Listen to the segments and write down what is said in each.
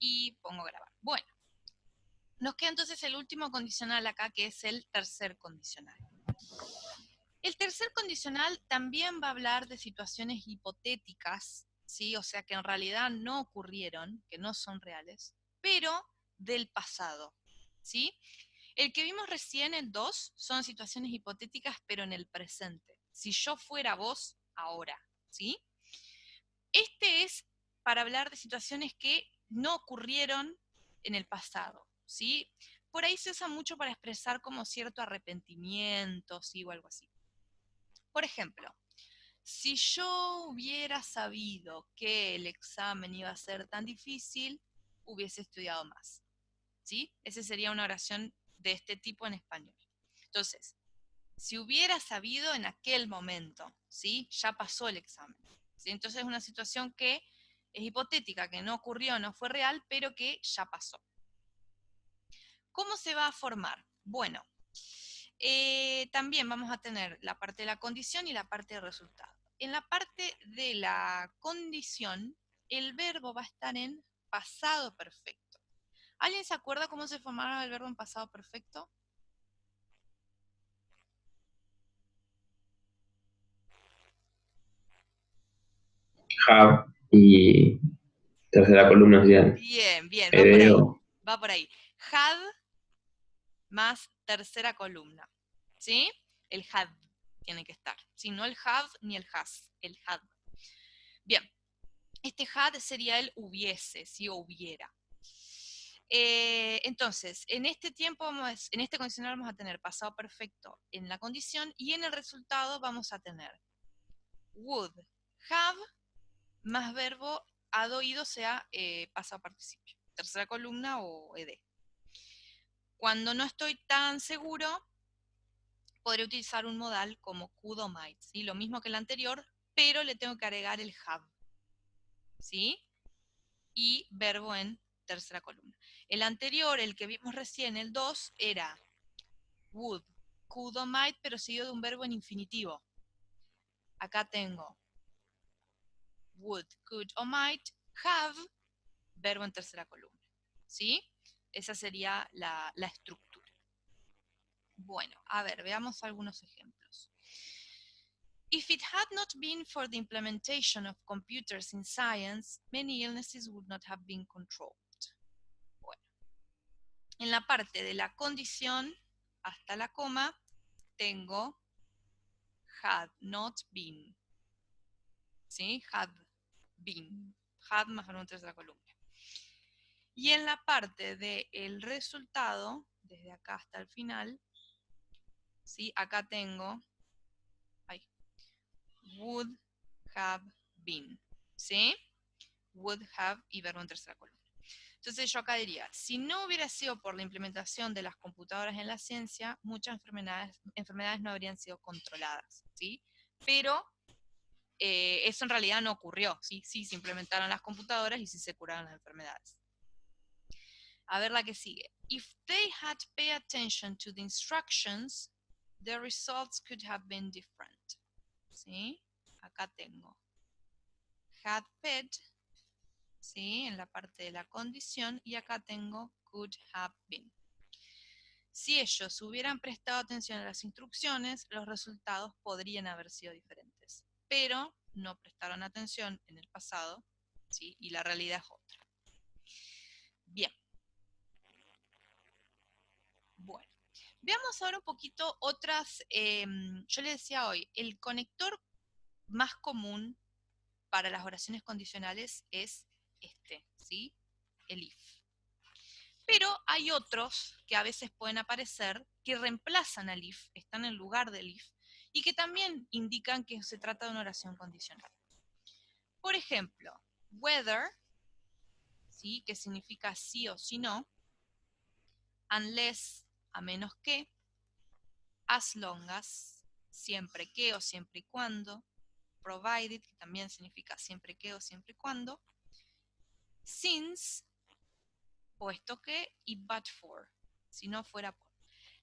y pongo grabar. Bueno, nos queda entonces el último condicional acá, que es el tercer condicional. El tercer condicional también va a hablar de situaciones hipotéticas, ¿sí? O sea, que en realidad no ocurrieron, que no son reales, pero del pasado, ¿sí? El que vimos recién, el 2, son situaciones hipotéticas, pero en el presente. Si yo fuera vos, ahora, ¿sí? Este es para hablar de situaciones que no ocurrieron en el pasado, ¿sí? Por ahí se usa mucho para expresar como cierto arrepentimiento, ¿sí? O algo así. Por ejemplo, si yo hubiera sabido que el examen iba a ser tan difícil, hubiese estudiado más, ¿sí? Esa sería una oración de este tipo en español. Entonces, si hubiera sabido en aquel momento, ¿sí? Ya pasó el examen, ¿sí? Entonces es una situación que es hipotética, que no ocurrió, no fue real, pero que ya pasó. ¿Cómo se va a formar? Bueno, también vamos a tener la parte de la condición y la parte de resultado. En la parte de la condición, el verbo va a estar en pasado perfecto. ¿Alguien se acuerda cómo se formaba el verbo en pasado perfecto? Have y tercera columna sería Bien, bien, va por ahí. heredero. Va por ahí. Had más tercera columna. ¿Sí? El had tiene que estar. ¿Sí? No el have ni el has. El had. Bien. Este had sería el hubiese, ¿sí? O hubiera. Entonces, en este tiempo, en este condicional vamos a tener pasado perfecto en la condición y en el resultado vamos a tener would have más verbo had oído, sea pasado participio. Tercera columna o ed. Cuando no estoy tan seguro, podré utilizar un modal como could o might, ¿sí? Lo mismo que el anterior, pero le tengo que agregar el have, ¿sí? Y verbo en tercera columna. El anterior, el que vimos recién, el 2, era would, could o might, pero seguido de un verbo en infinitivo. Acá tengo would, could o might, have, verbo en tercera columna, ¿sí? Esa sería la estructura. Bueno, a ver, veamos algunos ejemplos. If it had not been for the implementation of computers in science, many illnesses would not have been controlled. Bueno, en la parte de la condición, hasta la coma, tengo had not been, ¿sí? Had been, had más verbo en tercera columna. Y en la parte del resultado, desde acá hasta el final, ¿sí? Acá tengo would have been, ¿sí? Would have y verbo en tercera columna. Entonces yo acá diría, si no hubiera sido por la implementación de las computadoras en la ciencia, muchas enfermedades no habrían sido controladas, ¿sí? Pero eso en realidad no ocurrió, ¿sí? Sí se implementaron las computadoras y sí se curaron las enfermedades. A ver la que sigue. If they had paid attention to the instructions, the results could have been different. ¿Sí? Acá tengo had paid, ¿sí? En la parte de la condición, y acá tengo could have been. Si ellos hubieran prestado atención a las instrucciones, los resultados podrían haber sido diferentes, pero no prestaron atención en el pasado, ¿sí? Y la realidad es otra. Bien, bueno. Veamos ahora un poquito otras, yo les decía hoy, el conector más común para las oraciones condicionales es este, ¿sí? El if. Pero hay otros que a veces pueden aparecer que reemplazan al if, están en lugar del if, y que también indican que se trata de una oración condicional. Por ejemplo, whether, ¿sí? Que significa sí o sí no, unless, a menos que, as long as, siempre que o siempre y cuando, provided, que también significa siempre que o siempre y cuando, since, puesto que, y but for, si no fuera por.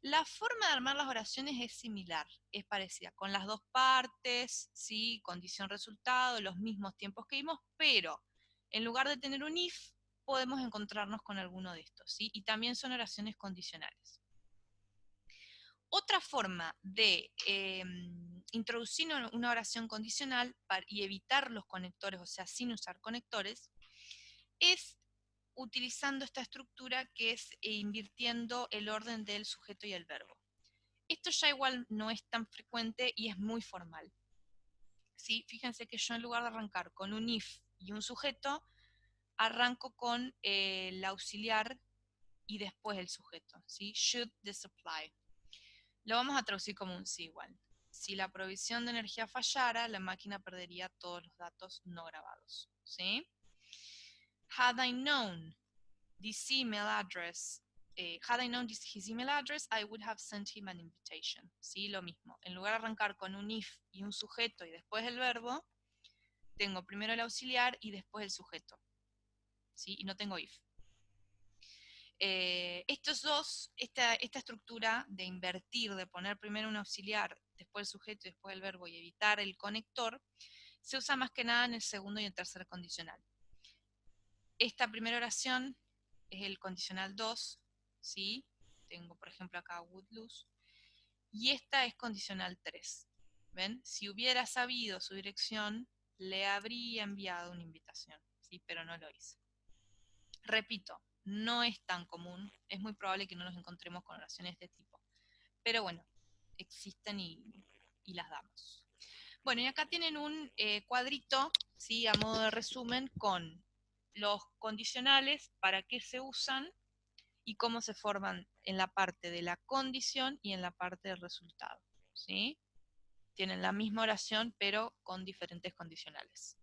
La forma de armar las oraciones es similar, es parecida, con las dos partes, ¿sí? Condición resultado, los mismos tiempos que vimos, pero en lugar de tener un if, podemos encontrarnos con alguno de estos, ¿sí? Y también son oraciones condicionales. Otra forma de introducir una oración condicional y evitar los conectores, o sea, sin usar conectores, es utilizando esta estructura que es invirtiendo el orden del sujeto y el verbo. Esto ya igual no es tan frecuente y es muy formal. ¿Sí? Fíjense que yo en lugar de arrancar con un if y un sujeto, arranco con el auxiliar y después el sujeto. ¿Sí? Should the supply. Lo vamos a traducir como un sí igual. Si la provisión de energía fallara, la máquina perdería todos los datos no grabados. ¿Sí? Had I known this email address, had I known his email address, I would have sent him an invitation. ¿Sí? Lo mismo. En lugar de arrancar con un if y un sujeto y después el verbo, tengo primero el auxiliar y después el sujeto. ¿Sí? Y no tengo if. Estos dos, esta estructura de invertir, de poner primero un auxiliar, después el sujeto y después el verbo y evitar el conector, se usa más que nada en el segundo y el tercer condicional. Esta primera oración es el condicional 2, ¿sí? Tengo por ejemplo acá would lose, y esta es condicional 3. ¿Ven? Si hubiera sabido su dirección, le habría enviado una invitación, ¿sí? Pero no lo hice. Repito, no es tan común, es muy probable que no nos encontremos con oraciones de este tipo. Pero bueno, existen y las damos. Bueno, y acá tienen un cuadrito, ¿sí? A modo de resumen, con los condicionales, para qué se usan y cómo se forman en la parte de la condición y en la parte del resultado. ¿Sí? Tienen la misma oración, pero con diferentes condicionales.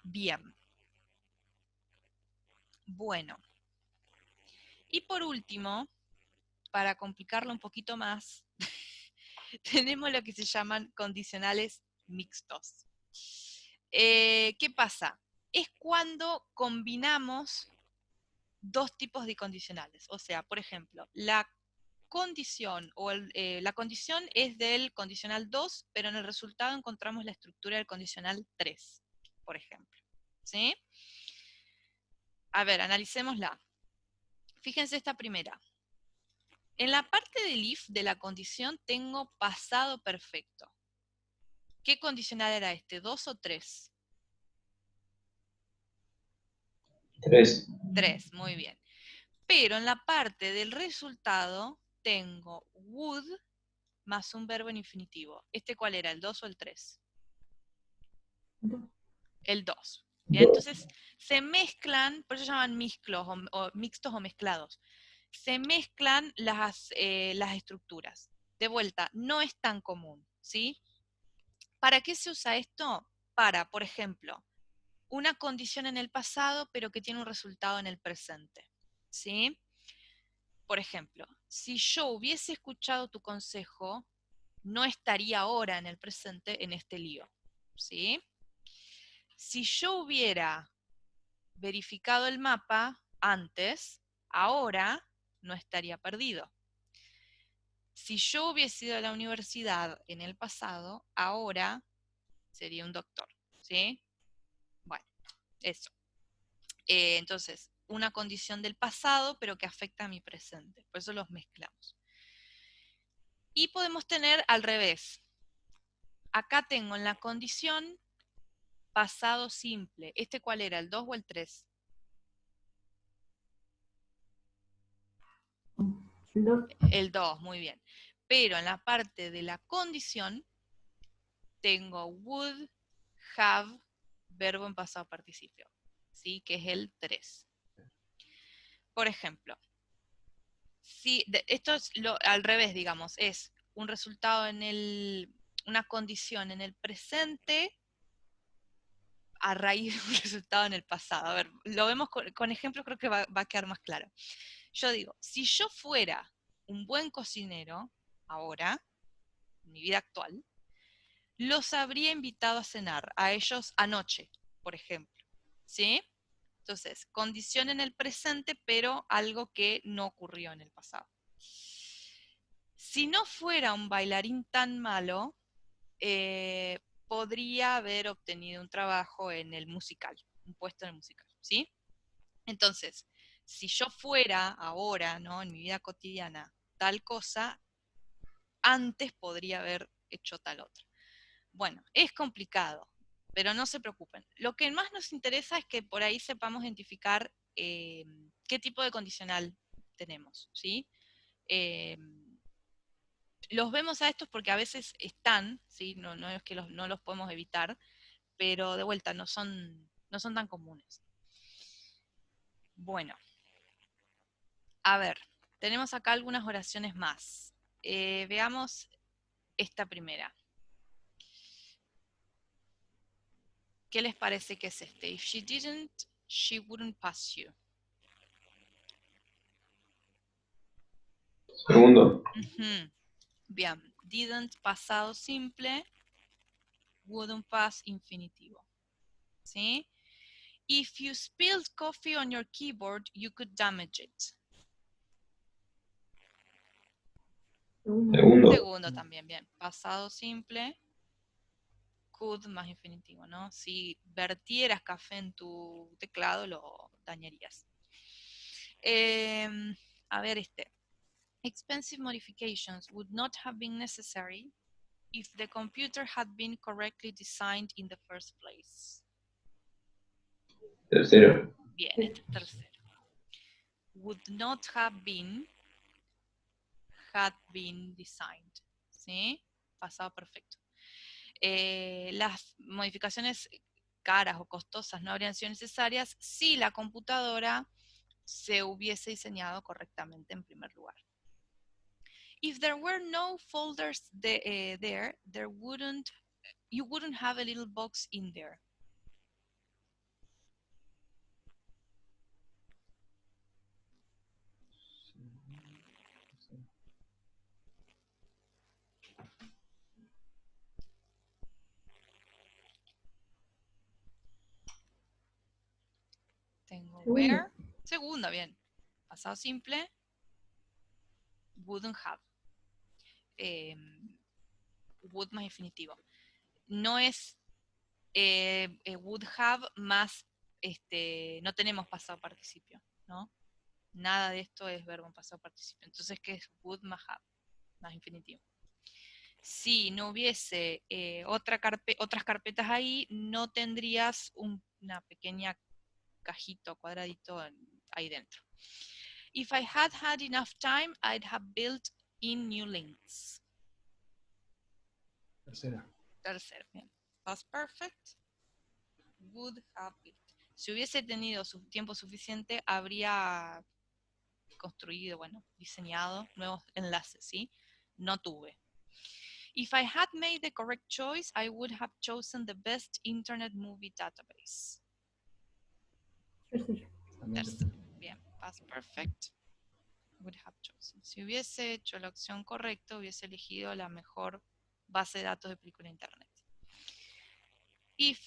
Bien. Bueno. Y por último, para complicarlo un poquito más, tenemos lo que se llaman condicionales mixtos. ¿Qué pasa? Es cuando combinamos dos tipos de condicionales. O sea, por ejemplo, la condición la condición es del condicional 2, pero en el resultado encontramos la estructura del condicional 3, por ejemplo. ¿Sí? A ver, analicémosla. Fíjense esta primera. En la parte del if de la condición tengo pasado perfecto. ¿Qué condicional era este? ¿2 o 3? 3. 3, muy bien. Pero en la parte del resultado tengo would más un verbo en infinitivo. ¿Este cuál era? ¿El 2 o el 3? El 2. Bien, entonces se mezclan, por eso se llaman mixtos o mezclados. Se mezclan las estructuras. De vuelta, no es tan común, ¿sí? ¿Para qué se usa esto? Para, por ejemplo, una condición en el pasado, pero que tiene un resultado en el presente, ¿sí? Por ejemplo, si yo hubiese escuchado tu consejo, no estaría ahora en el presente en este lío, ¿sí? Si yo hubiera verificado el mapa antes, ahora no estaría perdido. Si yo hubiese ido a la universidad en el pasado, ahora sería un doctor, ¿sí? Bueno, eso. Entonces, una condición del pasado, pero que afecta a mi presente. Por eso los mezclamos. Y podemos tener al revés. Acá tengo en la condición pasado simple. ¿Este cuál era? ¿El 2 o el 3? El 2, muy bien. Pero en la parte de la condición tengo would, have, verbo en pasado participio, ¿sí? Que es el 3. Por ejemplo, si esto es al revés, digamos, es un resultado una condición en el presente a raíz de un resultado en el pasado. A ver, lo vemos con ejemplos, creo que va a quedar más claro. Yo digo, si yo fuera un buen cocinero, ahora, en mi vida actual, los habría invitado a cenar, a ellos anoche, por ejemplo. ¿Sí? Entonces, condición en el presente, pero algo que no ocurrió en el pasado. Si no fuera un bailarín tan malo, podría haber obtenido un trabajo en el musical, un puesto en el musical, ¿sí? Entonces, si yo fuera ahora, ¿no? En mi vida cotidiana, tal cosa, antes podría haber hecho tal otra. Bueno, es complicado, pero no se preocupen. Lo que más nos interesa es que por ahí sepamos identificar qué tipo de condicional tenemos, ¿sí? Eh, los vemos a estos porque a veces están, ¿sí? No es que no los podemos evitar, pero de vuelta no son tan comunes. Bueno, a ver, tenemos acá algunas oraciones más. Veamos esta primera. ¿Qué les parece que es este? If she didn't, she wouldn't pass you. Segundo. Ujú. Bien, didn't pasado simple, wouldn't pass infinitivo. ¿Sí? If you spilled coffee on your keyboard, you could damage it. Segundo. Segundo también, bien. Pasado simple, could más infinitivo, ¿no? Si vertieras café en tu teclado, lo dañarías. A ver este. Expensive modifications would not have been necessary if the computer had been correctly designed in the first place. Tercero. Bien, este es tercero. Would not have been, had been designed. ¿Sí? Pasado perfecto. Las modificaciones caras o costosas no habrían sido necesarias si la computadora se hubiese diseñado correctamente en primer lugar. If there were no folders there you wouldn't have a little box in there. Tengo where. Segunda, bien. Pasado simple. Wouldn't have. Would más infinitivo. No es would have más, no tenemos pasado participio, ¿no? Nada de esto es verbo en pasado participio. Entonces, ¿qué es would más have? Más infinitivo. Si no hubiese otras carpetas ahí, no tendrías una pequeña cajito, cuadradito ahí dentro. If I had had enough time, I'd have built in new links. Tercera. Tercero, bien. Past perfect. Would have built. Si hubiese tenido su tiempo suficiente, habría construido, bueno, diseñado nuevos enlaces, ¿sí? No tuve. If I had made the correct choice, I would have chosen the best internet movie database. Tercero. Bien, past perfect. Would have chosen. Si hubiese hecho la opción correcta, hubiese elegido la mejor base de datos de película internet. If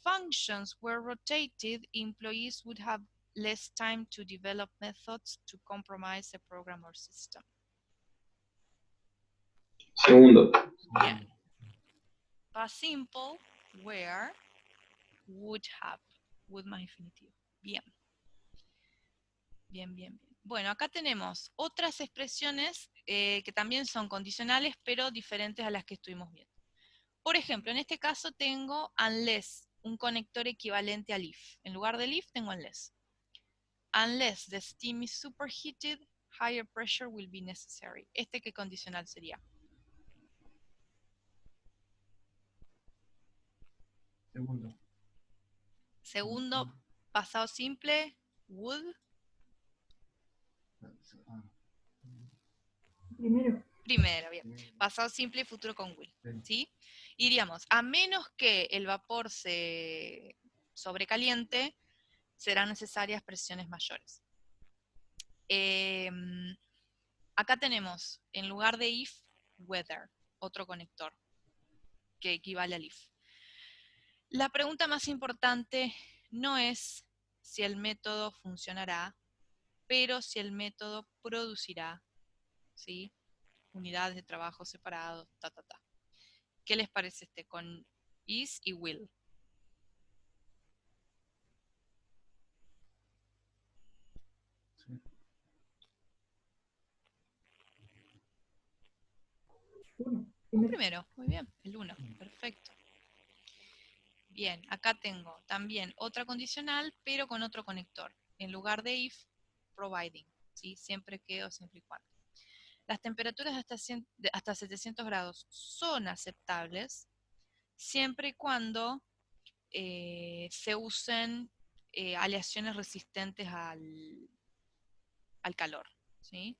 functions were rotated, employees would have less time to develop methods to compromise a program or system. Segundo. Bien. Past simple, where, would have. Would más infinitivo. Bien. Bien, bien, bien. Bueno, acá tenemos otras expresiones que también son condicionales, pero diferentes a las que estuvimos viendo. Por ejemplo, en este caso tengo unless, un conector equivalente al if. En lugar del if tengo unless. Unless the steam is superheated, higher pressure will be necessary. ¿Este qué condicional sería? Segundo. Segundo, pasado simple, would. Primero, bien. Pasado simple y futuro con will. ¿Sí? Y diríamos, a menos que el vapor se sobrecaliente, serán necesarias presiones mayores. Acá tenemos, en lugar de if, whether, otro conector que equivale al if. La pregunta más importante no es si el método funcionará, pero si el método producirá, ¿sí? Unidades de trabajo separados, ¿Qué les parece con is y will? Uno. Un primero, muy bien, el 1, perfecto. Bien, acá tengo también otra condicional, pero con otro conector. En lugar de if, providing, ¿sí? Siempre que o siempre y cuando. Las temperaturas hasta 700 grados son aceptables, siempre y cuando se usen aleaciones resistentes al calor, ¿sí?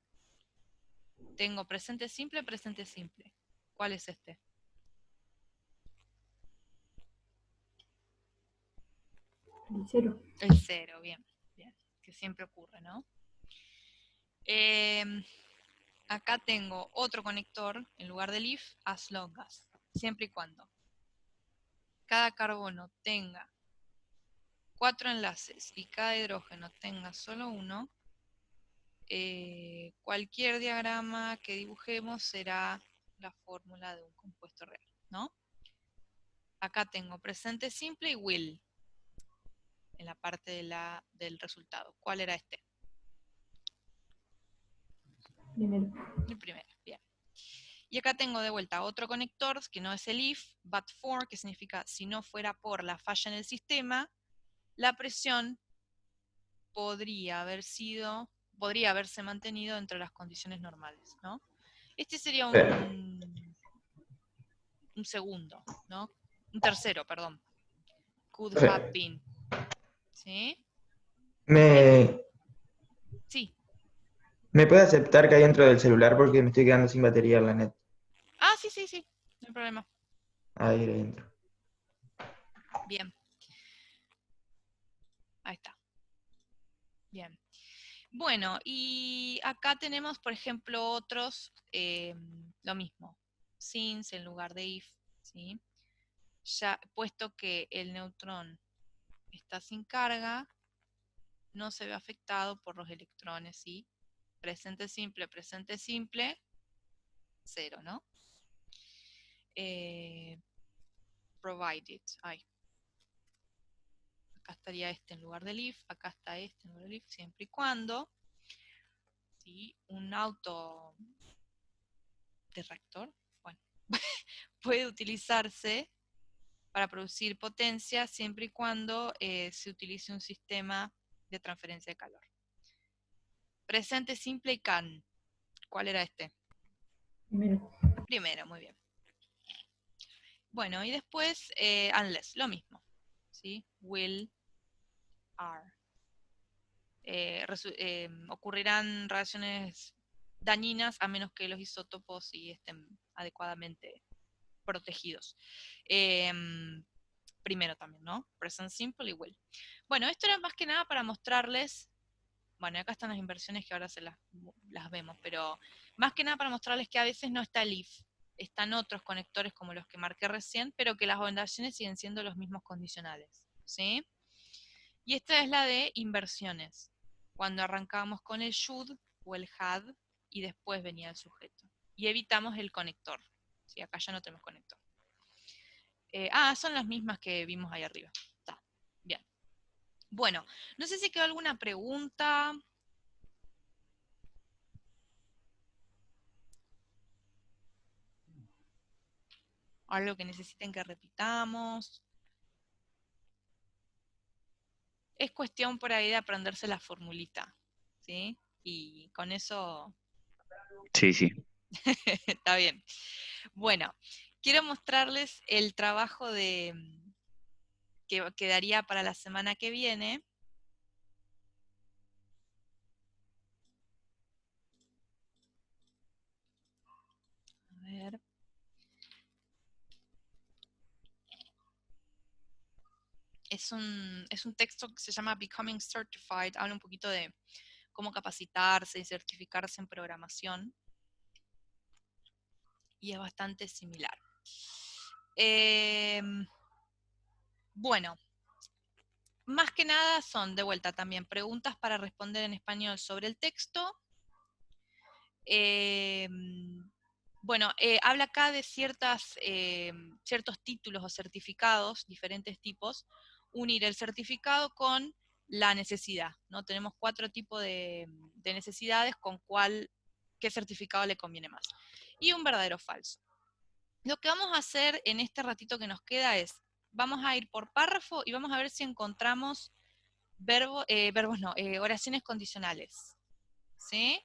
Tengo presente simple, presente simple. ¿Cuál es este? El cero. El 0, bien, bien, que siempre ocurre, ¿no? Acá tengo otro conector en lugar del if, as long as, siempre y cuando cada carbono tenga 4 enlaces y cada hidrógeno tenga solo uno, cualquier diagrama que dibujemos será la fórmula de un compuesto real, ¿no? Acá tengo presente simple y will en la parte del resultado. ¿Cuál era este? Primero. El primero, bien. Y acá tengo de vuelta otro conector, que no es el if, but for, que significa si no fuera por la falla en el sistema, la presión podría haberse mantenido entre las condiciones normales, ¿no? Este sería un segundo, ¿no? Un tercero, perdón. Could have Profe, been. ¿Sí? ¿me, Sí. ¿me puede aceptar que hay dentro del celular porque me estoy quedando sin batería en la net? Ah, sí, sí, sí. No hay problema. Ahí adentro. Bien. Ahí está. Bien. Bueno, y acá tenemos, por ejemplo, otros, lo mismo. Since en lugar de if, ¿sí? Ya, puesto que el neutrón está sin carga, no se ve afectado por los electrones, ¿sí? Presente simple, cero, ¿no? Provided, acá estaría este en lugar del if, acá está este en lugar del if, siempre y cuando, ¿sí? Un auto de reactor, bueno, puede utilizarse para producir potencia siempre y cuando se utilice un sistema de transferencia de calor. Presente simple y can. ¿Cuál era este? Primero. Primero, muy bien. Bueno, y después unless, lo mismo. ¿Sí? Will, are. Ocurrirán reacciones dañinas a menos que los isótopos sí estén adecuadamente protegidos. Primero también, ¿no? Present simple y will. Bueno, esto era más que nada para mostrarles, bueno, acá están las inversiones que ahora las vemos, pero más que nada para mostrarles que a veces no está el if, están otros conectores como los que marqué recién, pero que las ondulaciones siguen siendo los mismos condicionales, ¿sí? Y esta es la de inversiones, cuando arrancábamos con el should o el had y después venía el sujeto. Y evitamos el conector, ¿sí? Acá ya no tenemos conector. Son las mismas que vimos ahí arriba. Está, bien. Bueno, no sé si quedó alguna pregunta. Algo que necesiten que repitamos. Es cuestión por ahí de aprenderse la formulita, ¿sí? Y con eso Sí, sí. está bien. Bueno, quiero mostrarles el trabajo que quedaría para la semana que viene. A ver. Es un texto que se llama Becoming Certified, habla un poquito de cómo capacitarse y certificarse en programación, y es bastante similar. Bueno, más que nada son, de vuelta también, preguntas para responder en español sobre el texto. Bueno, habla acá de ciertos títulos o certificados, diferentes tipos. Unir el certificado con la necesidad, ¿no? Tenemos 4 tipos de necesidades, con qué certificado le conviene más. y un verdadero o falso. Lo que vamos a hacer en este ratito que nos queda es, vamos a ir por párrafo y vamos a ver si encontramos oraciones condicionales. ¿Sí?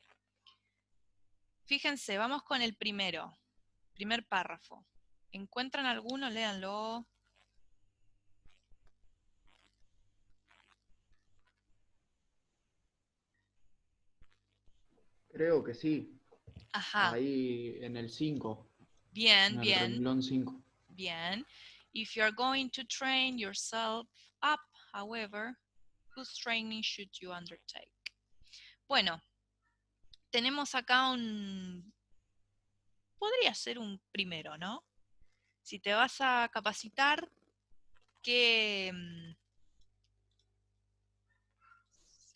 Fíjense, vamos con el primero, primer párrafo. ¿Encuentran alguno? Léanlo. Creo que sí. Ajá, Ahí en el 5, bien, en el bien, renglón 5. bien. If you're going to train yourself up, however, whose training should you undertake? Bueno, tenemos acá podría ser un primero, ¿no? Si te vas a capacitar, que...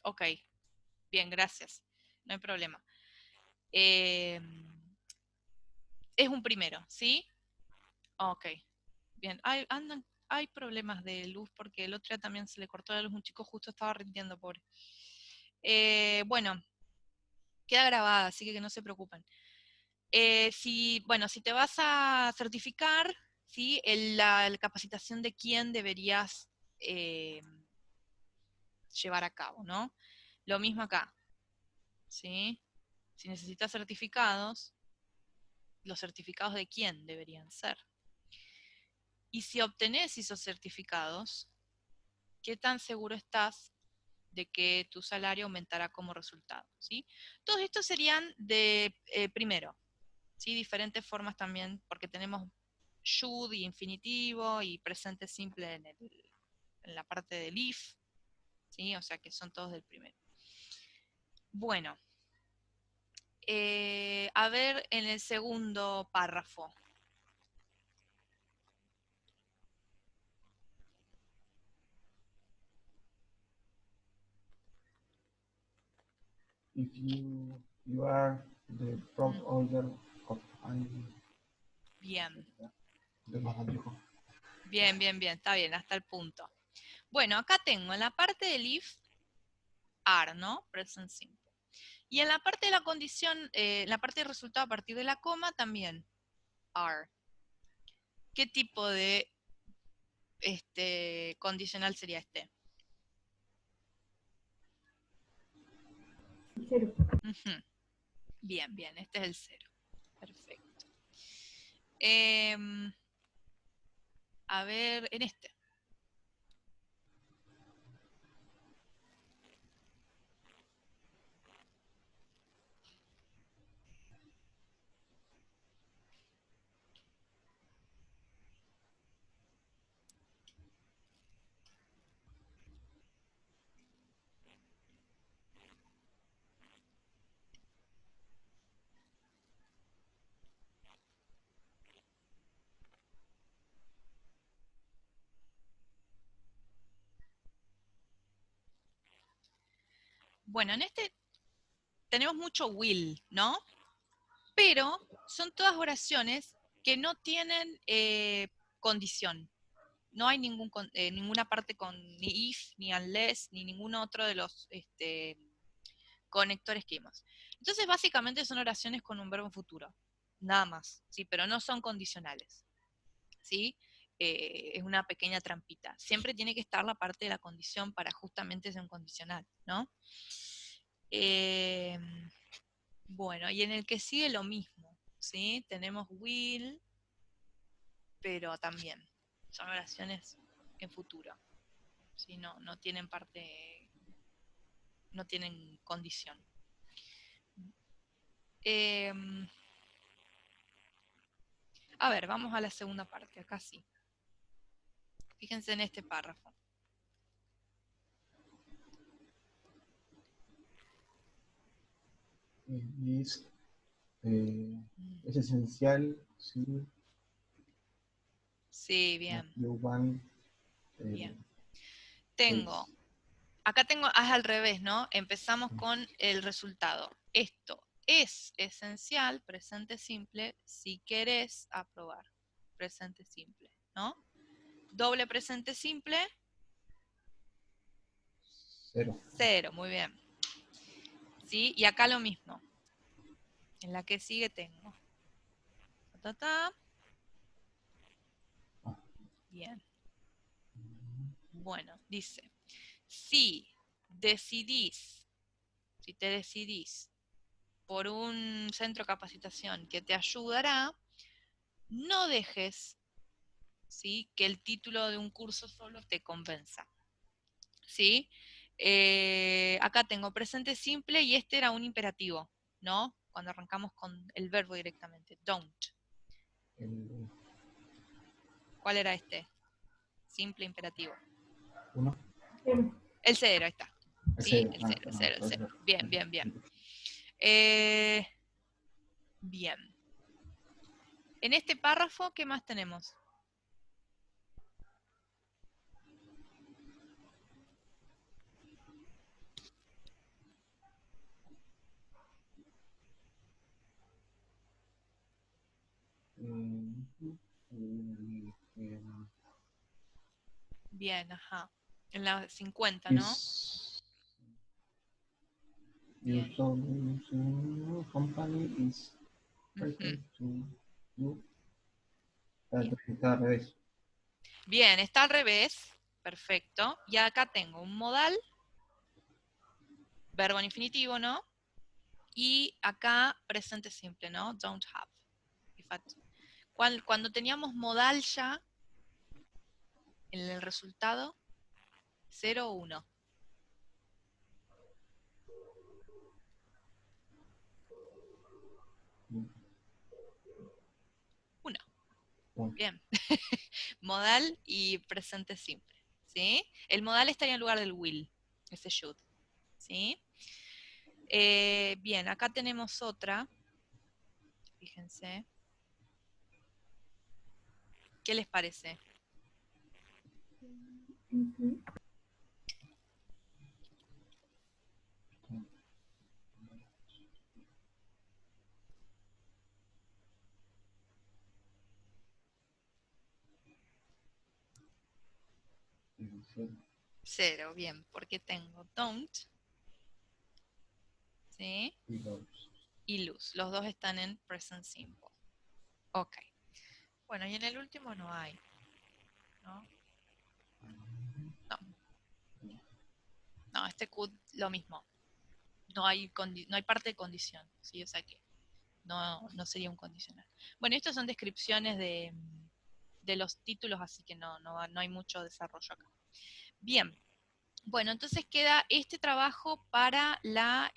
Ok, bien, gracias. No hay problema. Es un primero, ¿sí? Ok, bien. Hay problemas de luz porque el otro día también se le cortó la luz. Un chico justo estaba rindiendo, pobre. Bueno, queda grabada, así que no se preocupen. Si te vas a certificar, ¿sí? La capacitación de quién deberías llevar a cabo, ¿no? Lo mismo acá, ¿sí? Si necesitas certificados, los certificados de quién deberían ser. Y si obtenés esos certificados, ¿qué tan seguro estás de que tu salario aumentará como resultado? ¿Sí? Todos estos serían de primero, ¿sí? Diferentes formas también, porque tenemos should y infinitivo y presente simple en la parte del if, ¿sí? O sea que son todos del primero. Bueno, a ver en el segundo párrafo. If you are the prop order of Bien, de más dijo. bien, bien, bien, está bien, hasta el punto. Bueno, acá tengo en la parte del if, are, ¿no? Present simple. Y en la parte de la condición, en la parte de resultado a partir de la coma, también are. ¿Qué tipo de condicional sería este? El 0. Ujú. Bien, bien, este es el 0. Perfecto. A ver, en este. Bueno, en este tenemos mucho will, ¿no? Pero son todas oraciones que no tienen condición. No hay ninguna parte con ni if, ni unless, ni ningún otro de los conectores que vimos. Entonces, básicamente son oraciones con un verbo en futuro. Nada más, ¿sí? Pero no son condicionales, ¿sí? Es una pequeña trampita. Siempre tiene que estar la parte de la condición para justamente ser un condicional, ¿no? Bueno, y en el que sigue lo mismo, ¿sí? Tenemos will, pero también son oraciones en futuro, ¿sí? No tienen parte, no tienen condición. A ver, vamos a la segunda parte, acá sí. Fíjense en este párrafo. Es, es esencial, sí. Sí, bien, You want, bien. Tengo, acá tengo, es al revés, ¿no? Empezamos con el resultado. Esto es esencial, presente simple, si querés aprobar. Presente simple, ¿no? Doble presente simple, 0. 0, muy bien. ¿Sí? Y acá lo mismo. En la que sigue tengo. ta, ta. Bien. Bueno, dice, si te decidís por un centro de capacitación que te ayudará, no dejes, ¿sí?, que el título de un curso solo te convenza. ¿Sí? Acá tengo presente simple y este era un imperativo, ¿no? Cuando arrancamos con el verbo directamente. Don't. El ¿Cuál era este? Simple imperativo. 1. Cero. El cero, ahí está. El ¿Sí? 0. El cero, el cero, el cero. Bien, bien, bien. Bien. En este párrafo, ¿qué más tenemos? Bien, ajá. En la 50, ¿no? Bien. Your company is Ujú. to you. Bien. Está al revés. Bien, está al revés. Perfecto. Y acá tengo un modal, verbo en infinitivo, ¿no? Y acá presente simple, ¿no? Don't have. Cuando teníamos modal ya, en el resultado, 0 o 1. 1. Uno. Bien. Modal y presente simple. ¿Sí? El modal estaría en lugar del will, ese should. ¿Sí? Bien, acá tenemos otra. Fíjense. ¿Qué les parece? Ujú. El 0. 0, bien, porque tengo don't, ¿sí? Y 2. Y lose. Los dos están en present simple. Ok. Bueno, y en el último no hay, ¿no? No, este could lo mismo. No hay parte de condición, ¿sí? O sea que no sería un condicional. Bueno, estas son descripciones de los títulos, así que no hay mucho desarrollo acá. Bien. Bueno, entonces queda este trabajo para la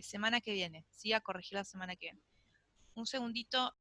semana que viene, ¿sí? A corregir la semana que viene. Un segundito.